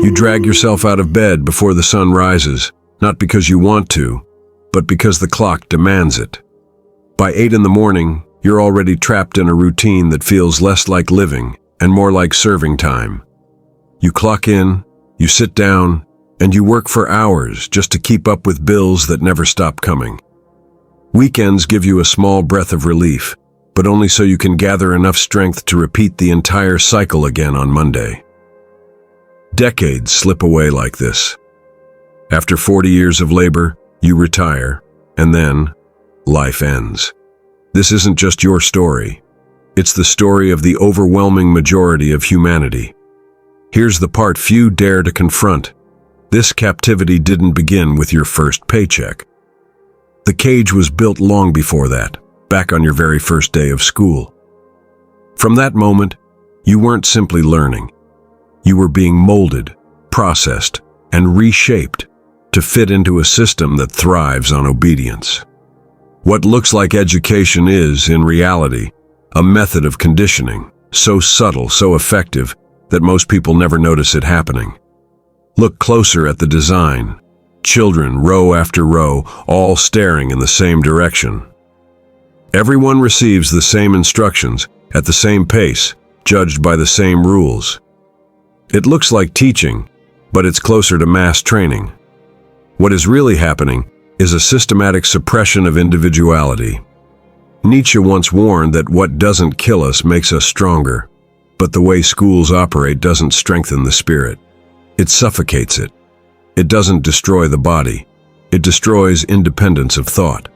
You drag yourself out of bed before the sun rises, not because you want to, but because the clock demands it. By 8 in the morning, you're already trapped in a routine that feels less like living and more like serving time. You clock in, you sit down, and you work for hours just to keep up with bills that never stop coming. Weekends give you a small breath of relief, but only so you can gather enough strength to repeat the entire cycle again on Monday. Decades slip away like this. After 40 years of labor, you retire, and then life ends. This isn't just your story. It's the story of the overwhelming majority of humanity. Here's the part few dare to confront. This captivity didn't begin with your first paycheck. The cage was built long before that, back on your very first day of school. From that moment, you weren't simply learning. You were being molded, processed, and reshaped to fit into a system that thrives on obedience. What looks like education is, in reality, a method of conditioning, so subtle, so effective, that most people never notice it happening. Look closer at the design. Children, row after row, all staring in the same direction. Everyone receives the same instructions, at the same pace, judged by the same rules. It looks like teaching, but it's closer to mass training. What is really happening is a systematic suppression of individuality. Nietzsche once warned that what doesn't kill us makes us stronger, but the way schools operate doesn't strengthen the spirit. It suffocates it. It doesn't destroy the body. It destroys independence of thought.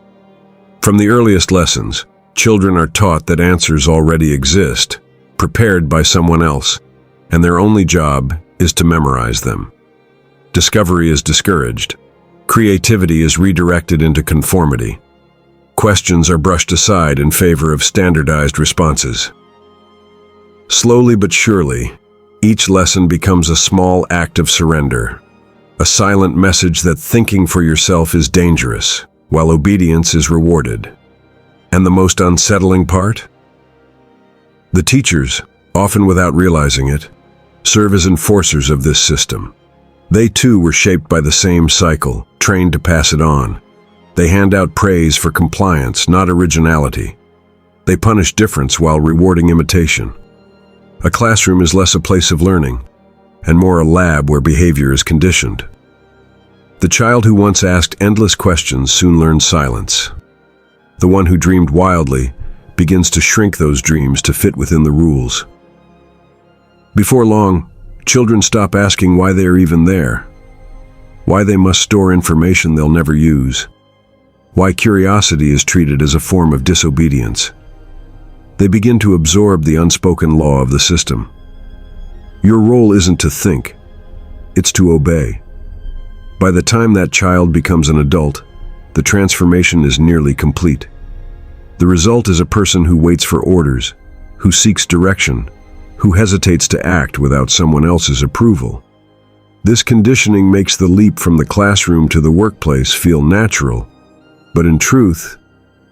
From the earliest lessons, children are taught that answers already exist, prepared by someone else, and their only job is to memorize them. Discovery is discouraged. Creativity is redirected into conformity. Questions are brushed aside in favor of standardized responses. Slowly but surely, each lesson becomes a small act of surrender, a silent message that thinking for yourself is dangerous, while obedience is rewarded. And the most unsettling part? The teachers, often without realizing it, serve as enforcers of this system. They too were shaped by the same cycle, trained to pass it on. They hand out praise for compliance, not originality. They punish difference while rewarding imitation. A classroom is less a place of learning, and more a lab where behavior is conditioned. The child who once asked endless questions soon learns silence. The one who dreamed wildly begins to shrink those dreams to fit within the rules. Before long, children stop asking why they are even there, why they must store information they'll never use, why curiosity is treated as a form of disobedience. They begin to absorb the unspoken law of the system. Your role isn't to think, it's to obey. By the time that child becomes an adult, the transformation is nearly complete. The result is a person who waits for orders, who seeks direction, who hesitates to act without someone else's approval. This conditioning makes the leap from the classroom to the workplace feel natural, but in truth,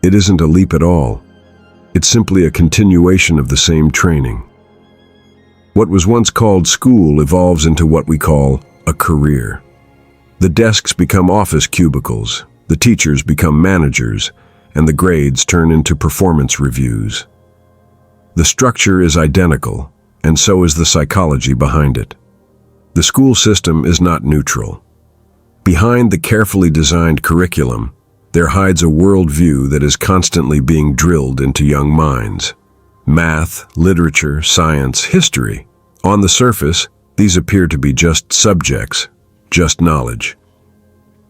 it isn't a leap at all. It's simply a continuation of the same training. What was once called school evolves into what we call a career. The desks become office cubicles, the teachers become managers, and the grades turn into performance reviews. The structure is identical, and so is the psychology behind it. The school system is not neutral. Behind the carefully designed curriculum, there hides a worldview that is constantly being drilled into young minds. Math, literature, science, history. On the surface, these appear to be just subjects, just knowledge.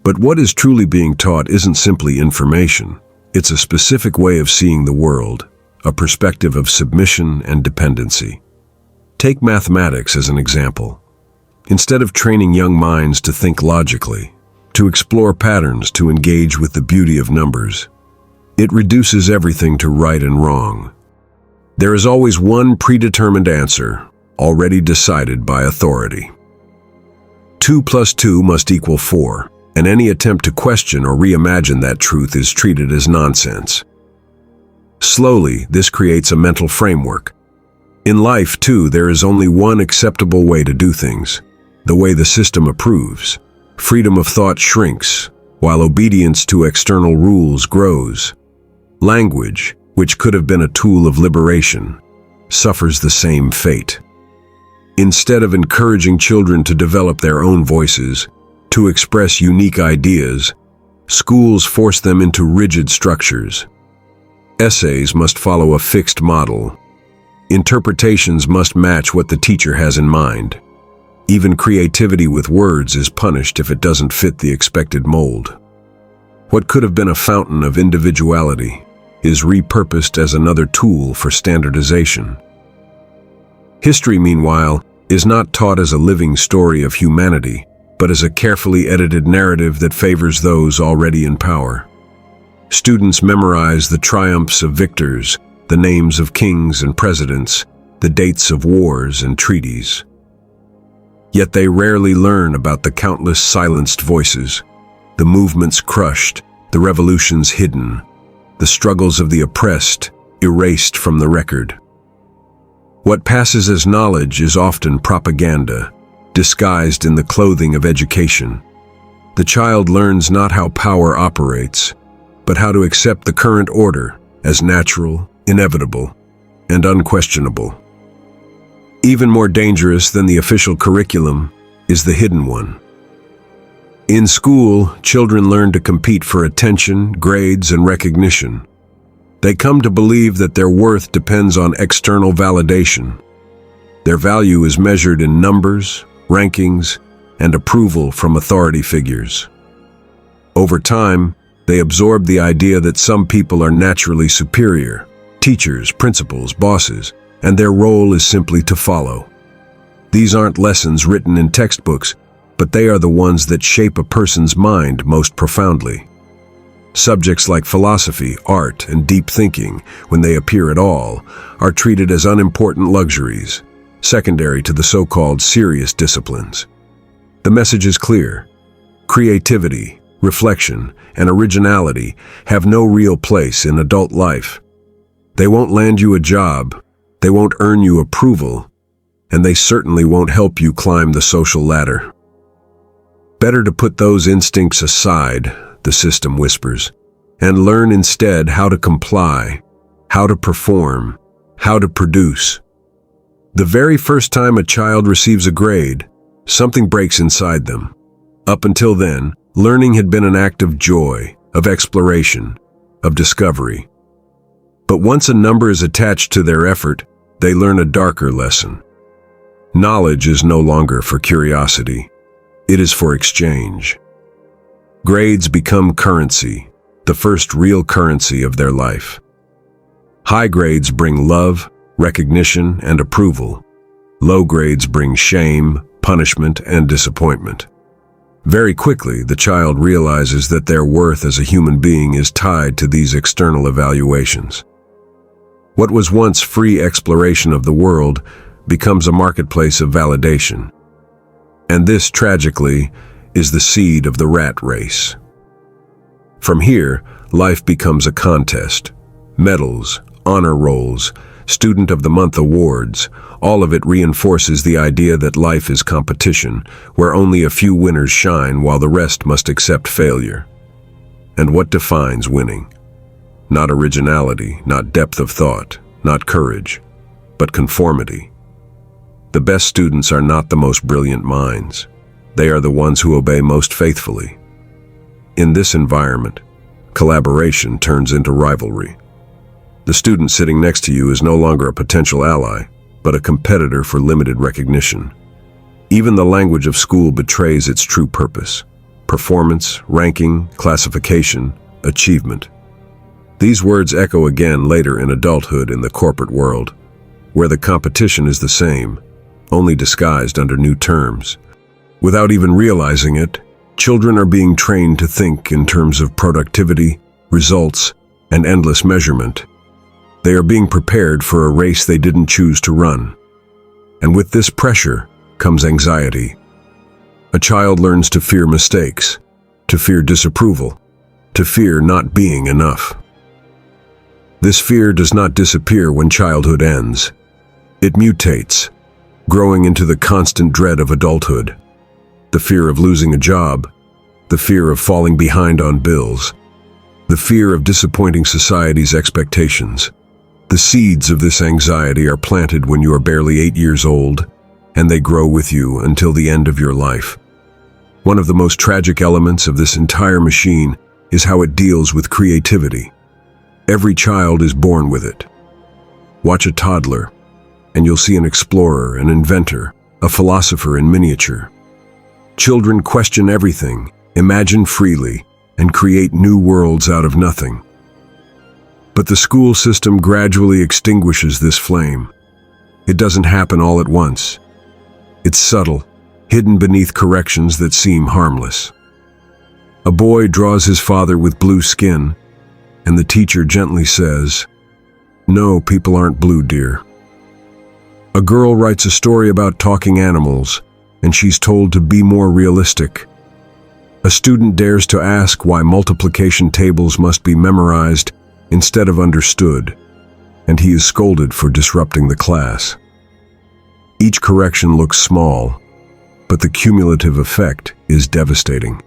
But what is truly being taught isn't simply information. It's a specific way of seeing the world, a perspective of submission and dependency. Take mathematics as an example. Instead of training young minds to think logically, to explore patterns, to engage with the beauty of numbers, it reduces everything to right and wrong. There is always one predetermined answer, already decided by authority. 2 + 2 must equal 4, and any attempt to question or reimagine that truth is treated as nonsense. Slowly, this creates a mental framework. In life, too, there is only one acceptable way to do things. the way the system approves. Freedom of thought shrinks, while obedience to external rules grows. Language, which could have been a tool of liberation, suffers the same fate. Instead of encouraging children to develop their own voices, to express unique ideas, schools force them into rigid structures. Essays must follow a fixed model. Interpretations must match what the teacher has in mind. Even creativity with words is punished if it doesn't fit the expected mold. What could have been a fountain of individuality is repurposed as another tool for standardization. History, meanwhile, is not taught as a living story of humanity, but as a carefully edited narrative that favors those already in power. Students memorize the triumphs of victors, the names of kings and presidents, the dates of wars and treaties. Yet they rarely learn about the countless silenced voices, the movements crushed, the revolutions hidden, the struggles of the oppressed erased from the record. What passes as knowledge is often propaganda, disguised in the clothing of education. The child learns not how power operates, but how to accept the current order as natural, inevitable, and unquestionable. Even more dangerous than the official curriculum is the hidden one. In school, children learn to compete for attention, grades, and recognition. They come to believe that their worth depends on external validation. Their value is measured in numbers, rankings, and approval from authority figures. Over time, they absorb the idea that some people are naturally superior, teachers, principals, bosses, and their role is simply to follow. These aren't lessons written in textbooks, but they are the ones that shape a person's mind most profoundly. Subjects like philosophy, art, and deep thinking, when they appear at all, are treated as unimportant luxuries, secondary to the so-called serious disciplines. The message is clear. Creativity, reflection, and originality have no real place in adult life. They won't land you a job, they won't earn you approval, and they certainly won't help you climb the social ladder. Better to put those instincts aside, the system whispers, and learn instead how to comply, how to perform, how to produce. The very first time a child receives a grade, something breaks inside them. Up until then, learning had been an act of joy, of exploration, of discovery. But once a number is attached to their effort, they learn a darker lesson. Knowledge is no longer for curiosity. It is for exchange. Grades become currency, the first real currency of their life. High grades bring love, recognition, and approval. Low grades bring shame, punishment, and disappointment. Very quickly, the child realizes that their worth as a human being is tied to these external evaluations. What was once free exploration of the world becomes a marketplace of validation. And this, tragically, is the seed of the rat race. From here, life becomes a contest. Medals, honor rolls, Student of the Month awards, all of it reinforces the idea that life is competition, where only a few winners shine while the rest must accept failure. And what defines winning? Not originality, not depth of thought, not courage, but conformity. The best students are not the most brilliant minds. They are the ones who obey most faithfully. In this environment, collaboration turns into rivalry. The student sitting next to you is no longer a potential ally, but a competitor for limited recognition. Even the language of school betrays its true purpose: performance, ranking, classification, achievement. These words echo again later in adulthood in the corporate world, where the competition is the same, only disguised under new terms. Without even realizing it, children are being trained to think in terms of productivity, results, and endless measurement. They are being prepared for a race they didn't choose to run. And with this pressure comes anxiety. A child learns to fear mistakes, to fear disapproval, to fear not being enough. This fear does not disappear when childhood ends. It mutates, growing into the constant dread of adulthood. the fear of losing a job, the fear of falling behind on bills, the fear of disappointing society's expectations. The seeds of this anxiety are planted when you are barely 8 years old, and they grow with you until the end of your life. One of the most tragic elements of this entire machine is how it deals with creativity. Every child is born with it. Watch a toddler, and you'll see an explorer, an inventor, a philosopher in miniature. Children question everything, imagine freely, and create new worlds out of nothing. But the school system gradually extinguishes this flame. It doesn't happen all at once. It's subtle, hidden beneath corrections that seem harmless. A boy draws his father with blue skin, and the teacher gently says, "No, people aren't blue, dear." A girl writes a story about talking animals, and she's told to be more realistic. A student dares to ask why multiplication tables must be memorized instead of understood, and he is scolded for disrupting the class. Each correction looks small, but the cumulative effect is devastating.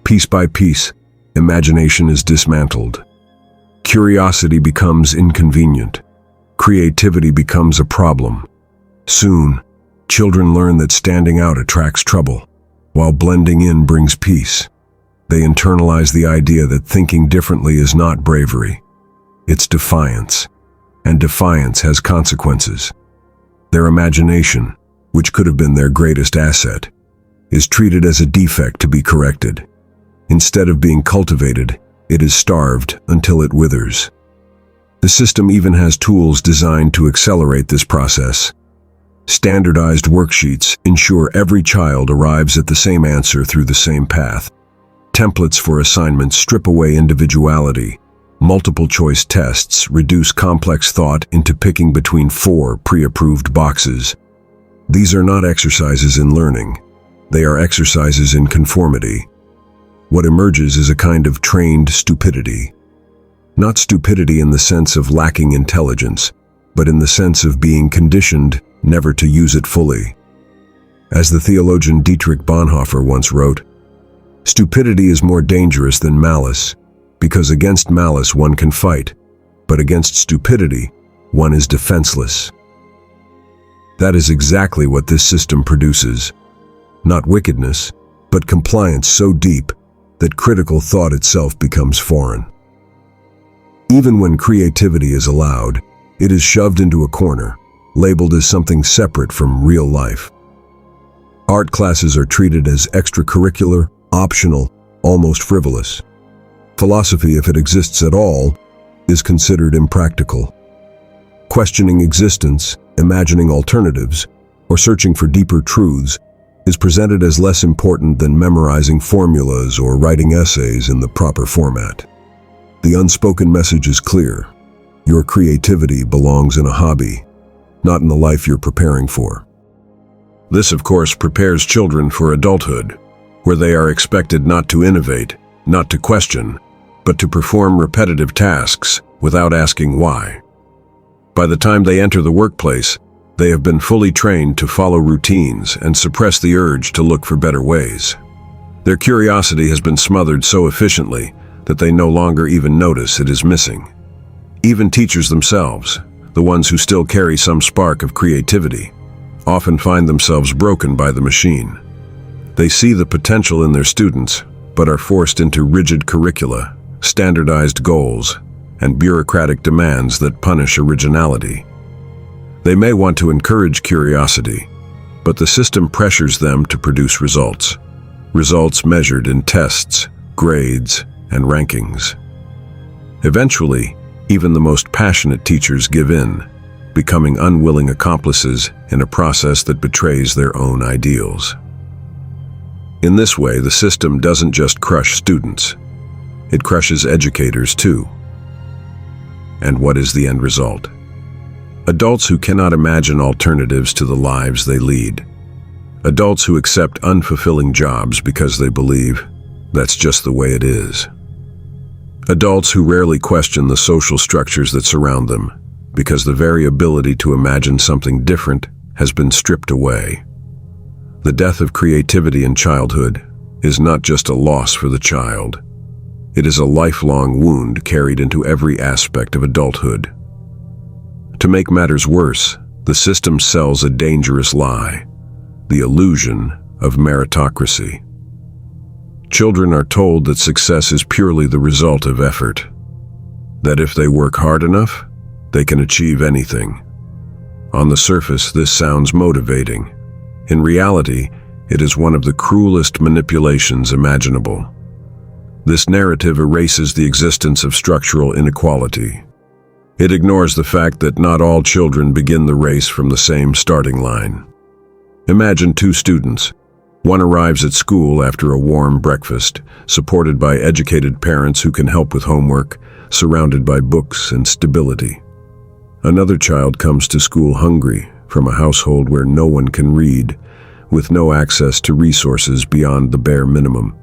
Piece by piece, imagination is dismantled. Curiosity becomes inconvenient. Creativity becomes a problem. Soon, children learn that standing out attracts trouble, while blending in brings peace. They internalize the idea that thinking differently is not bravery. It's defiance, and defiance has consequences. Their imagination, which could have been their greatest asset, is treated as a defect to be corrected. Instead of being cultivated, it is starved until it withers. The system even has tools designed to accelerate this process. Standardized worksheets ensure every child arrives at the same answer through the same path. Templates for assignments strip away individuality. Multiple-choice tests reduce complex thought into picking between 4 pre-approved boxes. These are not exercises in learning. They are exercises in conformity. What emerges is a kind of trained stupidity. Not stupidity in the sense of lacking intelligence, but in the sense of being conditioned never to use it fully. As the theologian Dietrich Bonhoeffer once wrote, "Stupidity is more dangerous than malice, because against malice one can fight, but against stupidity one is defenseless." That is exactly what this system produces. Not wickedness, but compliance so deep that critical thought itself becomes foreign. Even when creativity is allowed, it is shoved into a corner, labeled as something separate from real life. Art classes are treated as extracurricular, optional, almost frivolous. Philosophy, if it exists at all, is considered impractical. Questioning existence, imagining alternatives, or searching for deeper truths is presented as less important than memorizing formulas or writing essays in the proper format. The unspoken message is clear. Your creativity belongs in a hobby, not in the life you're preparing for. This, of course, prepares children for adulthood, where they are expected not to innovate, not to question, but to perform repetitive tasks without asking why. By the time they enter the workplace, they have been fully trained to follow routines and suppress the urge to look for better ways. Their curiosity has been smothered so efficiently that they no longer even notice it is missing. Even teachers themselves, the ones who still carry some spark of creativity, often find themselves broken by the machine. They see the potential in their students, but are forced into rigid curricula, standardized goals, and bureaucratic demands that punish originality. They may want to encourage curiosity, but the system pressures them to produce results measured in tests, grades, and rankings. Eventually, even the most passionate teachers give in, becoming unwilling accomplices in a process that betrays their own ideals. In this way, the system doesn't just crush students, it crushes educators too. And what is the end result? Adults who cannot imagine alternatives to the lives they lead. Adults who accept unfulfilling jobs because they believe that's just the way it is. Adults who rarely question the social structures that surround them because the very ability to imagine something different has been stripped away. The death of creativity in childhood is not just a loss for the child. It is a lifelong wound carried into every aspect of adulthood. To make matters worse, the system sells a dangerous lie, the illusion of meritocracy. Children are told that success is purely the result of effort, that if they work hard enough, they can achieve anything. On the surface, this sounds motivating. In reality, it is one of the cruelest manipulations imaginable. This narrative erases the existence of structural inequality. It ignores the fact that not all children begin the race from the same starting line. Imagine two students. One arrives at school after a warm breakfast, supported by educated parents who can help with homework, surrounded by books and stability. Another child comes to school hungry, from a household where no one can read, with no access to resources beyond the bare minimum.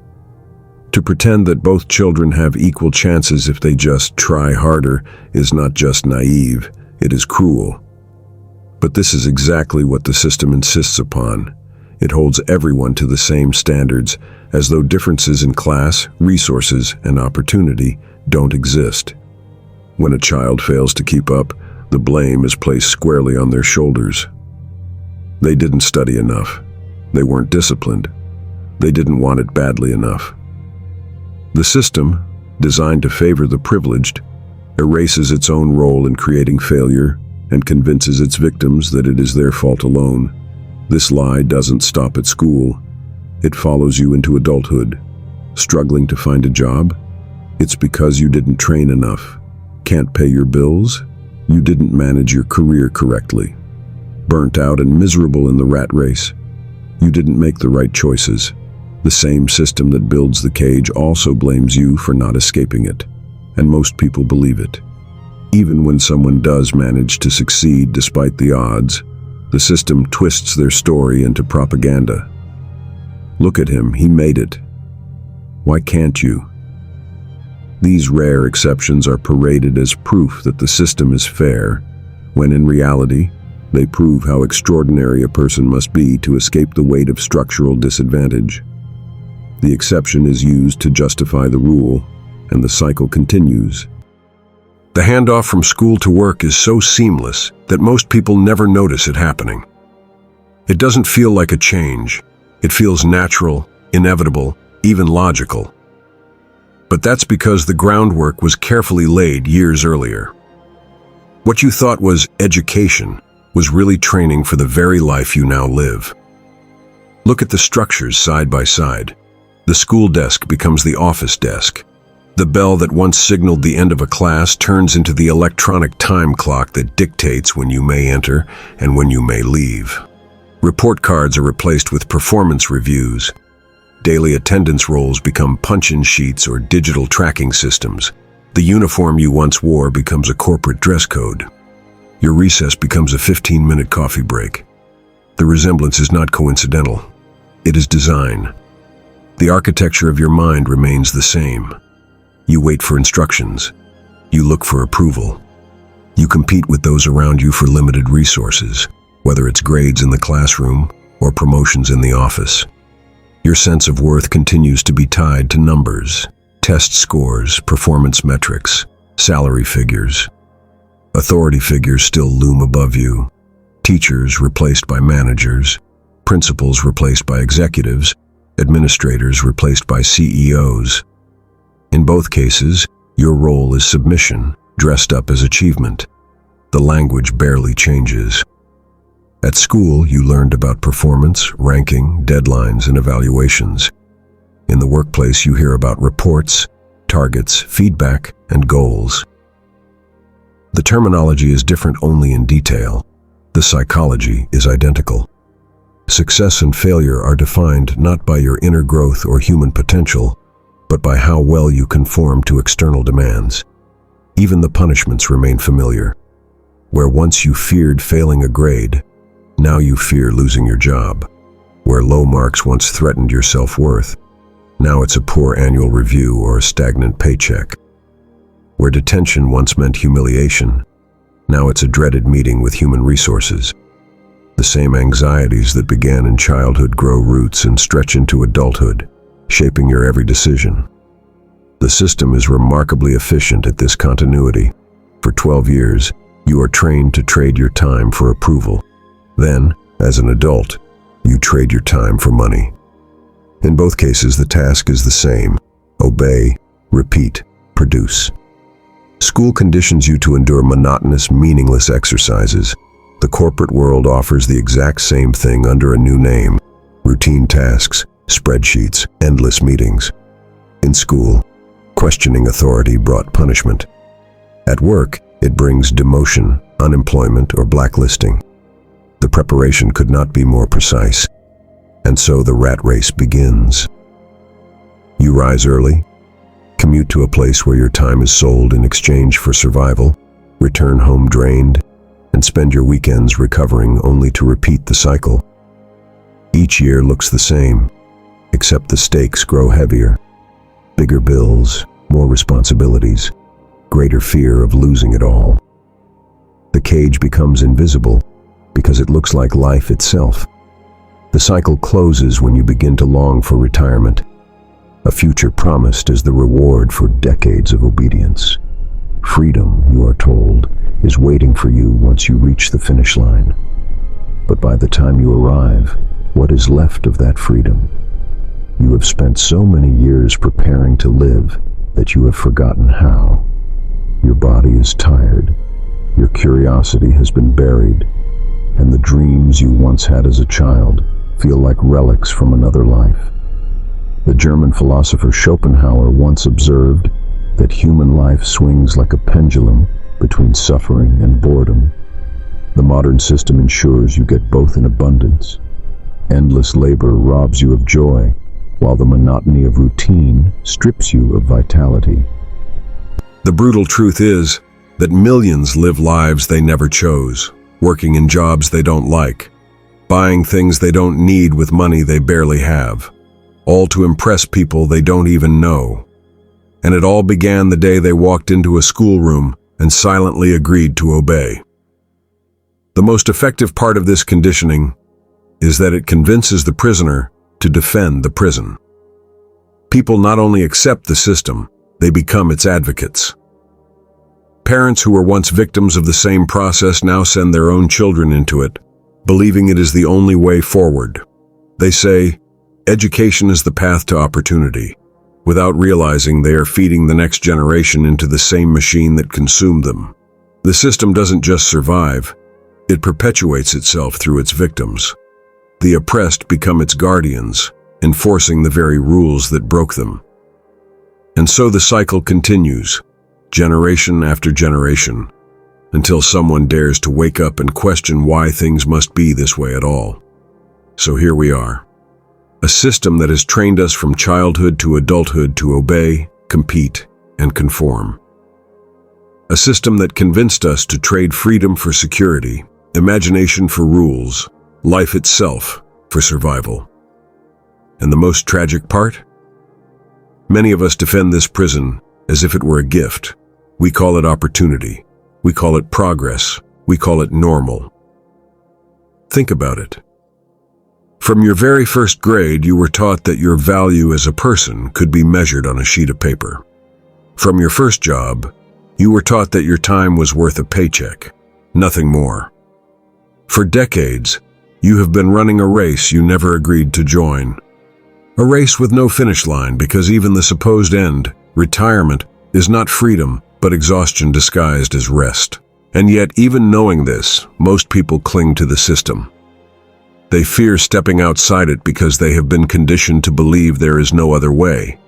To pretend that both children have equal chances if they just try harder is not just naive, it is cruel. But this is exactly what the system insists upon. It holds everyone to the same standards, as though differences in class, resources, and opportunity don't exist. When a child fails to keep up, the blame is placed squarely on their shoulders. They didn't study enough. They weren't disciplined. They didn't want it badly enough. The system, designed to favor the privileged, erases its own role in creating failure and convinces its victims that it is their fault alone. This lie doesn't stop at school. It follows you into adulthood. Struggling to find a job? It's because you didn't train enough. Can't pay your bills? You didn't manage your career correctly. Burnt out and miserable in the rat race? You didn't make the right choices. The same system that builds the cage also blames you for not escaping it, and most people believe it. Even when someone does manage to succeed despite the odds, the system twists their story into propaganda. Look at him, he made it. Why can't you? These rare exceptions are paraded as proof that the system is fair, when in reality, they prove how extraordinary a person must be to escape the weight of structural disadvantage. The exception is used to justify the rule, and the cycle continues. The handoff from school to work is so seamless that most people never notice it happening. It doesn't feel like a change. It feels natural, inevitable, even logical. But that's because the groundwork was carefully laid years earlier. What you thought was education was really training for the very life you now live. Look at the structures side by side. The school desk becomes the office desk. The bell that once signaled the end of a class turns into the electronic time clock that dictates when you may enter and when you may leave. Report cards are replaced with performance reviews. Daily attendance rolls become punch-in sheets or digital tracking systems. The uniform you once wore becomes a corporate dress code. Your recess becomes a 15-minute coffee break. The resemblance is not coincidental. It is design. The architecture of your mind remains the same. You wait for instructions. You look for approval. You compete with those around you for limited resources, whether it's grades in the classroom or promotions in the office. Your sense of worth continues to be tied to numbers, test scores, performance metrics, salary figures. Authority figures still loom above you. Teachers replaced by managers, principals replaced by executives, administrators replaced by CEOs. In both cases, your role is submission, dressed up as achievement. The language barely changes. At school, you learned about performance, ranking, deadlines, and evaluations. In the workplace, you hear about reports, targets, feedback, and goals. The terminology is different only in detail. The psychology is identical. Success and failure are defined not by your inner growth or human potential, but by how well you conform to external demands. Even the punishments remain familiar. Where once you feared failing a grade, now you fear losing your job. Where low marks once threatened your self-worth, now it's a poor annual review or a stagnant paycheck. Where detention once meant humiliation, now it's a dreaded meeting with human resources. The same anxieties that began in childhood grow roots and stretch into adulthood, shaping your every decision. The system is remarkably efficient at this continuity. For 12 years, you are trained to trade your time for approval. Then, as an adult, you trade your time for money. In both cases, the task is the same: obey, repeat, produce. School conditions you to endure monotonous, meaningless exercises. The corporate world offers the exact same thing under a new name: routine tasks, spreadsheets, endless meetings. In school, questioning authority brought punishment. At work, it brings demotion, unemployment, or blacklisting. The preparation could not be more precise. And so the rat race begins. You rise early, commute to a place where your time is sold in exchange for survival, return home drained, and spend your weekends recovering only to repeat the cycle. Each year looks the same, except the stakes grow heavier. Bigger bills, more responsibilities, greater fear of losing it all. The cage becomes invisible because it looks like life itself. The cycle closes when you begin to long for retirement, a future promised as the reward for decades of obedience. Freedom, you are told, is waiting for you once you reach the finish line. But by the time you arrive, what is left of that freedom? You have spent so many years preparing to live that you have forgotten how. Your body is tired, your curiosity has been buried, and the dreams you once had as a child feel like relics from another life. The German philosopher Schopenhauer once observed that human life swings like a pendulum between suffering and boredom. The modern system ensures you get both in abundance. Endless labor robs you of joy, while the monotony of routine strips you of vitality. The brutal truth is that millions live lives they never chose, working in jobs they don't like, buying things they don't need with money they barely have, all to impress people they don't even know. And it all began the day they walked into a schoolroom and silently agreed to obey. The most effective part of this conditioning is that it convinces the prisoner to defend the prison. People not only accept the system, they become its advocates. Parents who were once victims of the same process now send their own children into it, believing it is the only way forward. They say, education is the path to opportunity, without realizing they are feeding the next generation into the same machine that consumed them. The system doesn't just survive, it perpetuates itself through its victims. The oppressed become its guardians, enforcing the very rules that broke them. And so the cycle continues, generation after generation, until someone dares to wake up and question why things must be this way at all. So here we are, a system that has trained us from childhood to adulthood to obey, compete, and conform. A system that convinced us to trade freedom for security, imagination for rules, life itself for survival. And the most tragic part? Many of us defend this prison as if it were a gift. We call it opportunity. We call it progress. We call it normal. Think about it. From your very first grade, you were taught that your value as a person could be measured on a sheet of paper. From your first job, you were taught that your time was worth a paycheck, nothing more. For decades, you have been running a race you never agreed to join. A race with no finish line because even the supposed end, retirement, is not freedom, but exhaustion disguised as rest. And yet, even knowing this, most people cling to the system. They fear stepping outside it because they have been conditioned to believe there is no other way.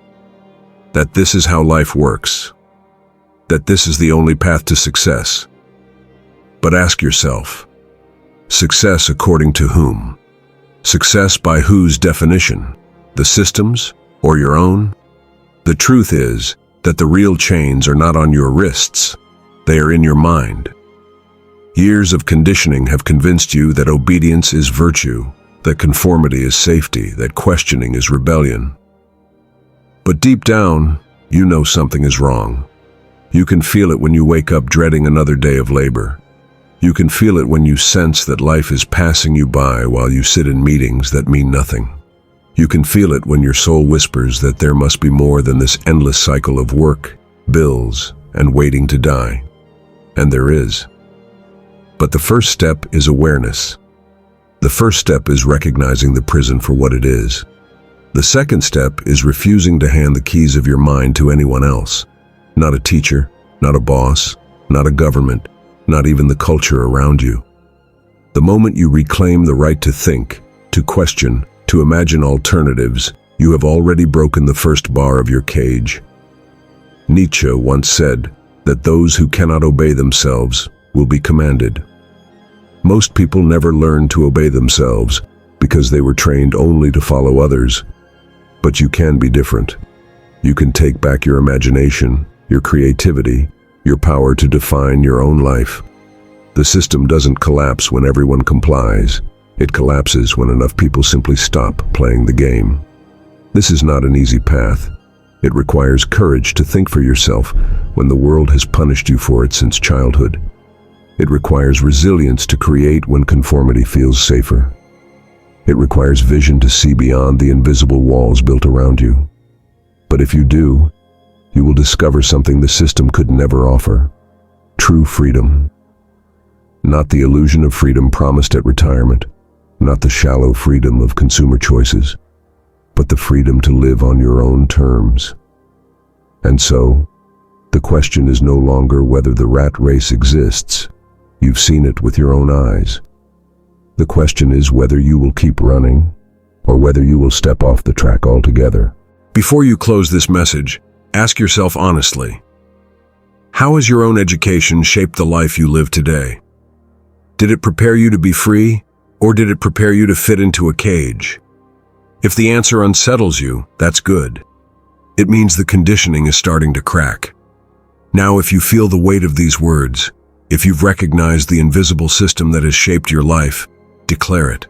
That this is how life works. That this is the only path to success. But ask yourself, success according to whom? Success by whose definition? The system's or your own? The truth is that the real chains are not on your wrists, they are in your mind. Years of conditioning have convinced you that obedience is virtue, that conformity is safety, that questioning is rebellion. But deep down, you know something is wrong. You can feel it when you wake up dreading another day of labor. You can feel it when you sense that life is passing you by while you sit in meetings that mean nothing. You can feel it when your soul whispers that there must be more than this endless cycle of work, bills, and waiting to die. And there is. But the first step is awareness. The first step is recognizing the prison for what it is. The second step is refusing to hand the keys of your mind to anyone else. Not a teacher, not a boss, not a government, not even the culture around you. The moment you reclaim the right to think, to question, to imagine alternatives, you have already broken the first bar of your cage. Nietzsche once said that those who cannot obey themselves will be commanded. Most people never learn to obey themselves because they were trained only to follow others. But you can be different. You can take back your imagination, your creativity, your power to define your own life. The system doesn't collapse when everyone complies. It collapses when enough people simply stop playing the game. This is not an easy path. It requires courage to think for yourself when the world has punished you for it since childhood. It requires resilience to create when conformity feels safer. It requires vision to see beyond the invisible walls built around you. But if you do, you will discover something the system could never offer: true freedom. Not the illusion of freedom promised at retirement, not the shallow freedom of consumer choices, but the freedom to live on your own terms. And so, the question is no longer whether the rat race exists. You've seen it with your own eyes. The question is whether you will keep running, or whether you will step off the track altogether. Before you close this message, ask yourself honestly, how has your own education shaped the life you live today? Did it prepare you to be free, or did it prepare you to fit into a cage? If the answer unsettles you, that's good. It means the conditioning is starting to crack. Now, if you feel the weight of these words, if you've recognized the invisible system that has shaped your life, declare it.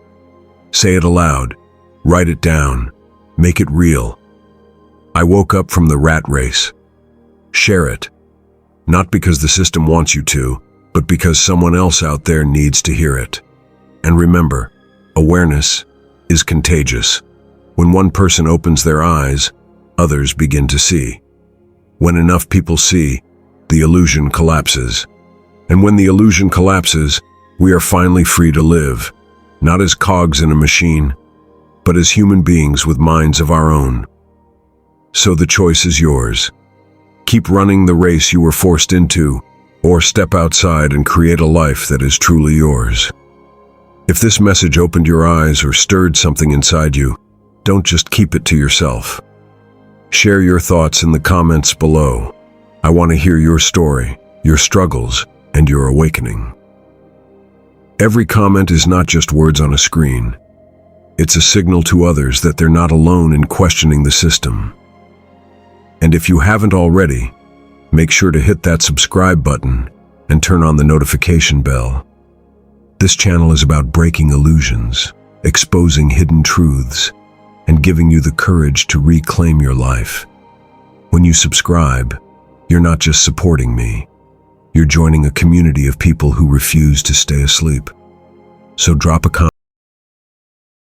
Say it aloud. Write it down. Make it real. I woke up from the rat race. Share it. Not because the system wants you to, but because someone else out there needs to hear it. And remember, awareness is contagious. When one person opens their eyes, others begin to see. When enough people see, the illusion collapses. And when the illusion collapses, we are finally free to live, not as cogs in a machine, but as human beings with minds of our own. So the choice is yours. Keep running the race you were forced into, or step outside and create a life that is truly yours. If this message opened your eyes or stirred something inside you, don't just keep it to yourself. Share your thoughts in the comments below. I want to hear your story, your struggles, and your awakening. Every comment is not just words on a screen. It's a signal to others that they're not alone in questioning the system. And if you haven't already, make sure to hit that subscribe button and turn on the notification bell. This channel is about breaking illusions, exposing hidden truths, and giving you the courage to reclaim your life. When you subscribe, you're not just supporting me. You're joining a community of people who refuse to stay asleep. So drop a comment.